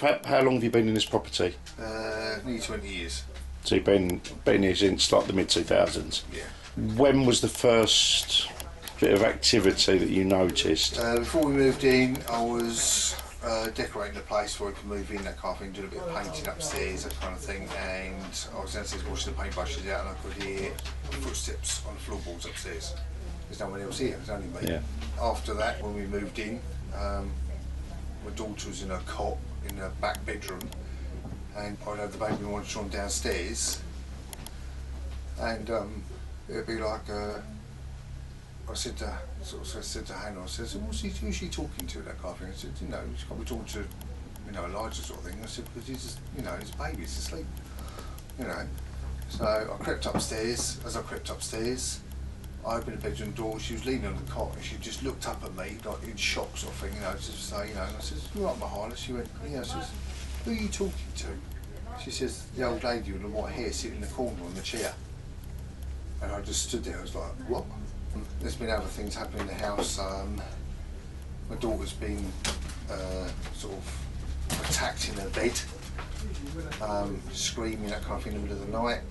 How long have you been in this property? Nearly 20 years. So you've been here since like the mid-2000s? Yeah. When was the first bit of activity that you noticed? Before we moved in, I was decorating the place where we could move in, that kind of thing, doing a bit of painting upstairs, that kind of thing, and I was downstairs washing the paintbrushes out and I could hear footsteps on the floorboards upstairs. There's no one else here, it's only me. Yeah. After that, when we moved in, my daughter was in her cot in her back bedroom, and I'd have the baby monitor downstairs, and it'd be like I said to Hannah, I said, who's she talking to, that kind of thing? I said, you know, she's got to be talking to, you know, Elijah sort of thing. I said, because he's just, you know, his baby's asleep, you know. So I crept upstairs. As I crept upstairs, I opened the bedroom door. She was leaning on the cot and she just looked up at me like in shock sort of thing, you know, just to say, you know. And I said, "You all right, Mahana?" She went, "Yeah." I says, "Who are you talking to?" She says, "The old lady with the white hair sitting in the corner on the chair." And I just stood there. I was like, "What?" There's been other things happening in the house. My daughter's been sort of attacked in her bed, screaming, that kind of thing, in the middle of the night.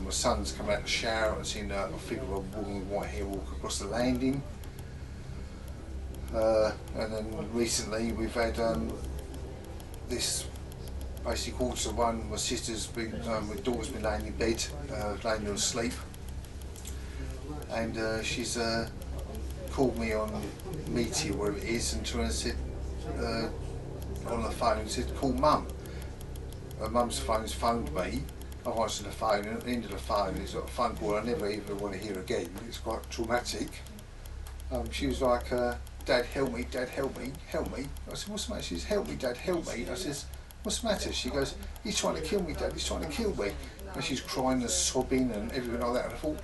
My son's come out of the shower and seen a figure of a woman with white hair walk across the landing. And then recently we've had this basically quarter to one. My sister's been, my daughter's been laying in bed, laying there asleep, and she's called me on Meteor, wherever it is, and trying to said on the phone, and said, "Call Mum." Her mum's phone's phoned me. I've answered the phone, and at the end of the phone it's got a phone call I never even want to hear again. It's quite traumatic. She was like, "Dad, help me, Dad, help me, help me." I said, "What's the matter?" She says, "Help me, Dad, help me." I says, "What's the matter?" She goes, "He's trying to kill me, Dad, he's trying to kill me." And she's crying and sobbing and everything like that. And I thought,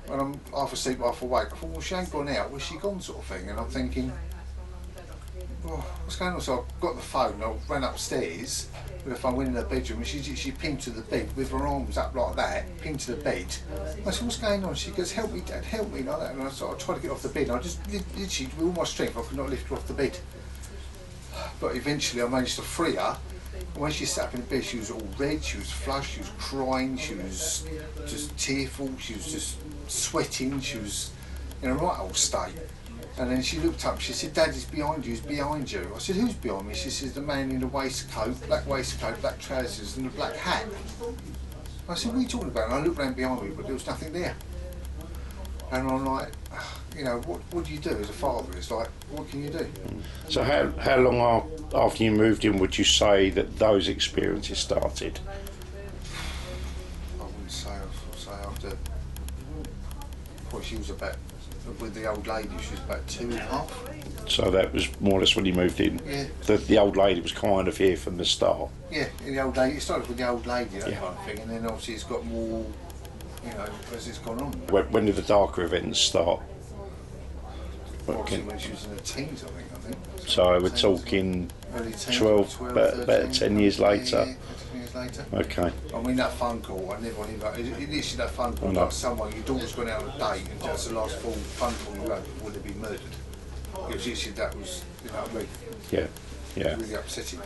when I'm half asleep, half awake, I thought, well, she ain't gone out, where's she gone, sort of thing. And I'm thinking, oh, what's going on? So I got the phone and I ran upstairs with the phone, went in her bedroom, and she pinned to the bed with her arms up like that, pinned to the bed. I said, "What's going on?" She goes, "Help me, Dad, help me," like that. And I tried to get off the bed, and I just literally, with all my strength, I could not lift her off the bed. But eventually I managed to free her. And when she sat up in the bed, she was all red, she was flushed, she was crying, she was just tearful, she was just sweating, she was in a right old state. And then she looked up, she said, "Dad, he's behind you, he's behind you." I said, "Who's behind me?" She says, "The man in the waistcoat, black trousers and a black hat." I said, "What are you talking about?" And I looked round behind me, but there was nothing there. And I'm like, you know, what do you do as a father? It's like, what can you do? So how long after you moved in would you say that those experiences started? I wouldn't say, I'd say after, well, she was about, with the old lady, she was about 2.5. So that was more or less when you moved in? Yeah. The old lady was kind of here from the start? Yeah, the old lady, it started with the old lady, that Yeah. kind of thing, and then obviously it's got more, you know, as it's gone on. When did the darker events start? Obviously when she was in her teens, I think. So we're talking early teens, 12, about 10 years later? Yeah, 10 years later. Okay. I mean, that phone call, I never literally that phone call, no. like someone, your daughter's gone out on a date and that's the last full phone call you had, would have been murdered. It was literally, that was, you know what I mean? Yeah, yeah. It was really upsetting.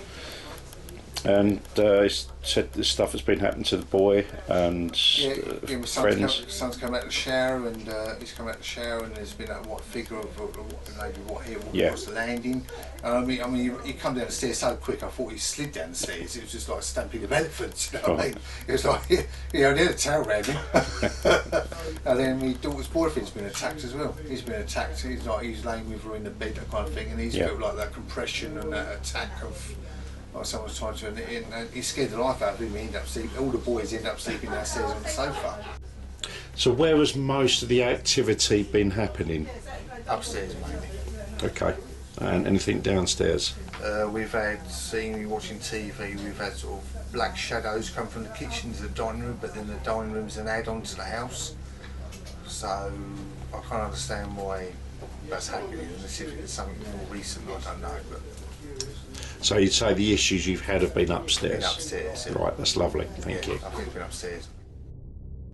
And it's said this stuff has been happening to the boy and My friends. son's come out of the shower, and he's come out of the shower, and there's been that white figure of a lady with white hair walking across the landing. And I mean, he come down the stairs so quick. I thought he slid down the stairs. It was just like a stampede of elephants. You know what I mean? It was like, you know, they had a tail around him. And then my daughter's boyfriend's been attacked as well. He's been attacked. He's laying with her in the bed, that kind of thing, and he's felt like that compression and that attack of. Like someone's trying to, and he scared the life out of him. He ended up sleeping. All the boys end up sleeping downstairs on the sofa. So where has most of the activity been happening? Upstairs mainly. Okay. And anything downstairs? We've had seen you watching TV. We've had sort of black shadows come from the kitchen to the dining room, but then the dining room's an add-on to the house. So I can't understand why that's happening. Unless if it's something more recent, I don't know. But So you'd say the issues you've had have been upstairs? Been upstairs, yeah. Right, that's lovely, thank you. I think it's been upstairs.